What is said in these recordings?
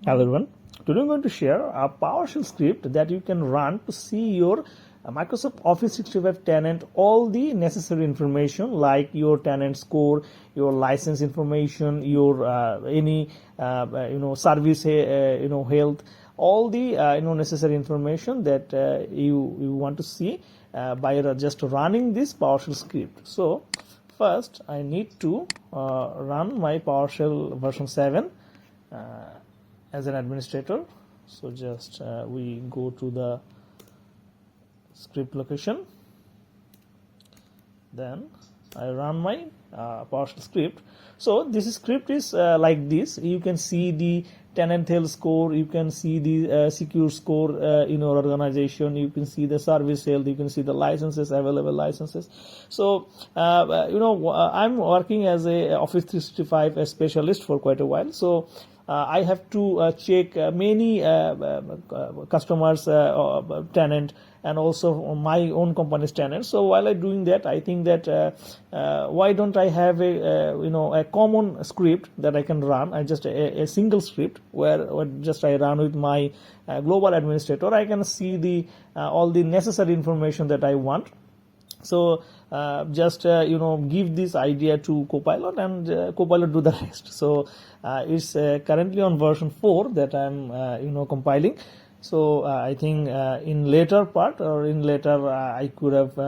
Hello everyone. Today I'm going to share a PowerShell script that you can run to see your Microsoft Office 365 tenant, all the necessary information like your tenant score, your license information, your any service health, all the necessary information that you want to see by just running this PowerShell script. So first I need to run my PowerShell version 7 as an administrator. So just we go to the script location, then I run my PowerShell script. So this script is like this. You can see the tenant health score, you can see the secure score in your organization, you can see the service health, you can see the licenses, available licenses. So I'm working as a Office 365 specialist for quite a while, so I have to check many customers tenant and also my own company's tenant. So while I'm doing that, I think that why don't I have a common script that I can run, just a single script where just I run with my global administrator. I can see the all the necessary information that I want. So just give this idea to Copilot, and Copilot do the rest. So it's currently on version 4 that I'm compiling. So I think in later part or in later I could have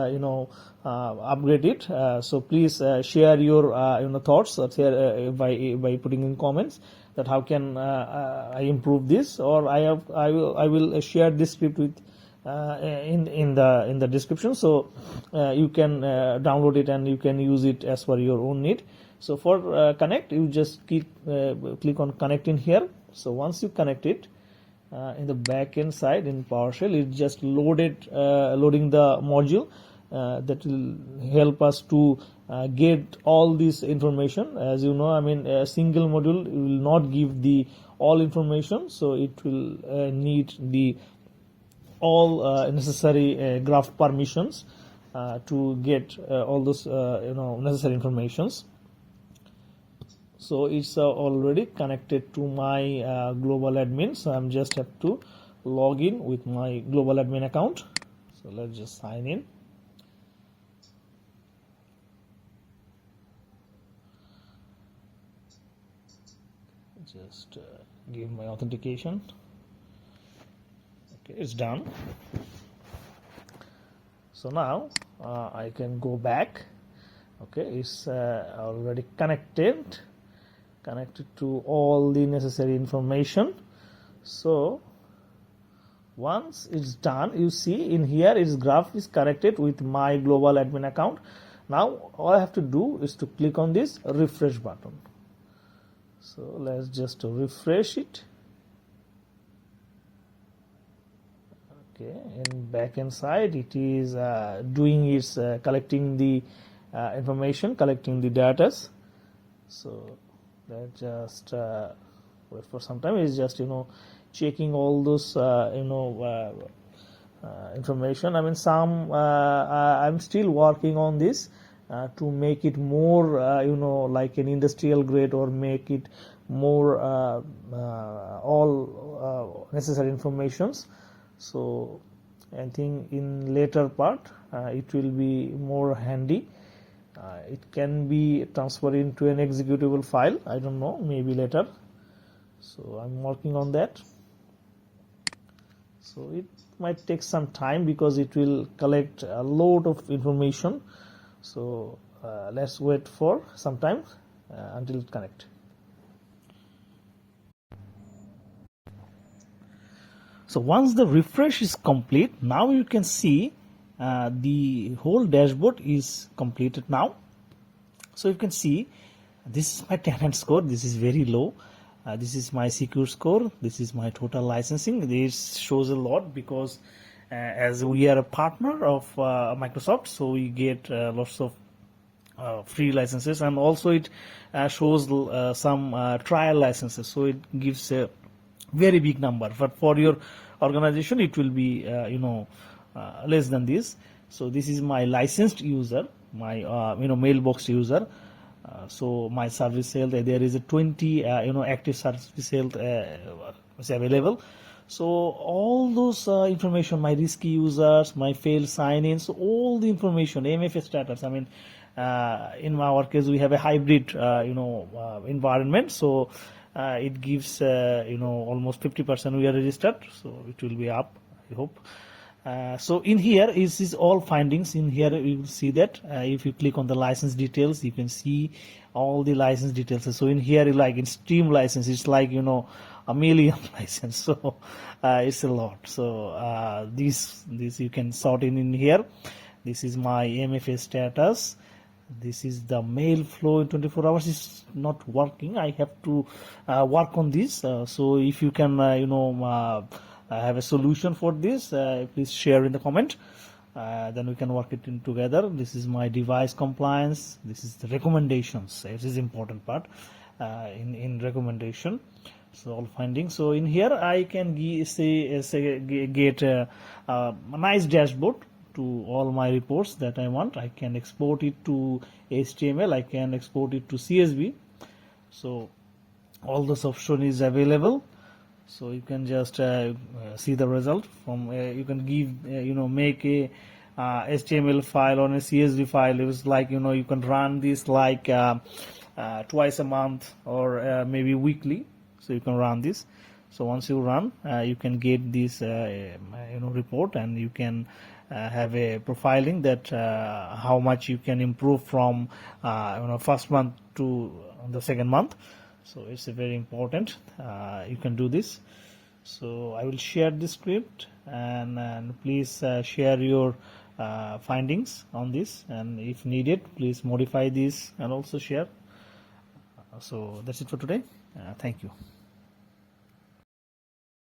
upgrade it. So please share your thoughts here by putting in comments that how can I improve this, or I will share this script with in the description, so you can download it and you can use it as per your own need. So for connect, you just click on connect in here. So once you connect it, in the back end side in PowerShell, it just loading the module that will help us to get all this information. As you know, I mean, a single module will not give the all information, so it will need the all necessary graph permissions to get all those necessary informations. So it's already connected to my global admin, so I'm just have to log in with my global admin account. So let's just sign in. Just give my authentication. Okay, it's done. So now I can go back. Okay, it's already connected to all the necessary information. So once it's done, you see in here its graph is connected with my global admin account. Now all I have to do is to click on this refresh button. So let's just refresh it. Okay, in back end side it is doing its collecting the information, collecting the data. So let's just wait for some time. It's just checking all those information. I mean, some I'm still working on this to make it more like an industrial grade, or make it more all necessary informations. So I think in later part it will be more handy. It can be transferred into an executable file, I don't know, maybe later. So I'm working on that. So it might take some time because it will collect a lot of information. So let's wait for some time until it connects. So once the refresh is complete, now you can see the whole dashboard is completed now. So you can see this is my tenant score. This is very low. This is my secure score. This is my total licensing. This shows a lot because as we are a partner of Microsoft, so we get lots of free licenses, and also it shows some trial licenses. So it gives a very big number, but for your organization it will be less than this. So this is my licensed user, my mailbox user. So my service health, there is a 20 active service health is available. So all those information, my risky users, my failed sign-in, so all the information, MFA status. I mean, in our case, we have a hybrid, environment. So it gives, almost 50% we are registered. So it will be up, I hope. So in here is all findings. In here you will see that if you click on the license details, you can see all the license details. So in here, like in Steam license, it's like a million license. So it's a lot. So this you can sort in here. This is my MFA status. This is the mail flow in 24 hours. Is not working. I have to work on this. So if you can have a solution for this, please share in the comment. Then we can work it in together. This is my device compliance. This is the recommendations. It is important part in recommendation. So all findings. So in here I can get a nice dashboard to all my reports that I want. I can export it to HTML. I can export it to CSV. So all this option is available. So you can just see the result from. You can give make a HTML file on a CSV file. It was like you can run this like twice a month or maybe weekly. So you can run this. So once you run, you can get this report, and you can have a profiling that how much you can improve from first month to the second month. So it's a very important. You can do this. So I will share this script, and please share your findings on this, and if needed, please modify this and also share. So that's it for today. Thank you.